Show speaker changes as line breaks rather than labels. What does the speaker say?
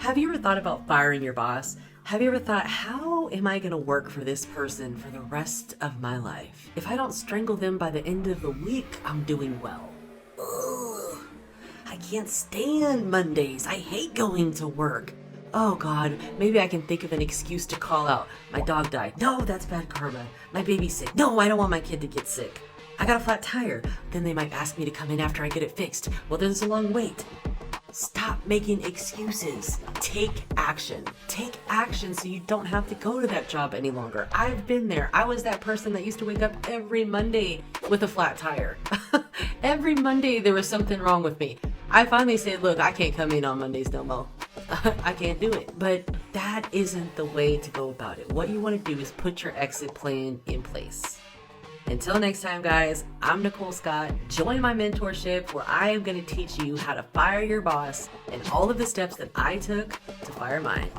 Have you ever thought about firing your boss? Have you ever thought, how am I going to work for this person for the rest of my life? If I don't strangle them by the end of the week, I'm doing well. Ugh. I can't stand Mondays. I hate going to work. Oh God, maybe I can think of an excuse to call out. My dog died. No, that's bad karma. My baby's sick. No, I don't want my kid to get sick. I got a flat tire. Then they might ask me to come in after I get it fixed. Well, there's a long wait. Stop making excuses. Take action. Take action so you don't have to go to that job any longer. I've been there. I was that person that used to wake up every Monday with a flat tire. Every Monday there was something wrong with me. I finally said, look, I can't come in on Mondays no more. I can't do it. But that isn't the way to go about it. What you want to do is put your exit plan in place. Until next time, guys, I'm Nicole Scott. Join my mentorship where I am going to teach you how to fire your boss and all of the steps that I took to fire mine.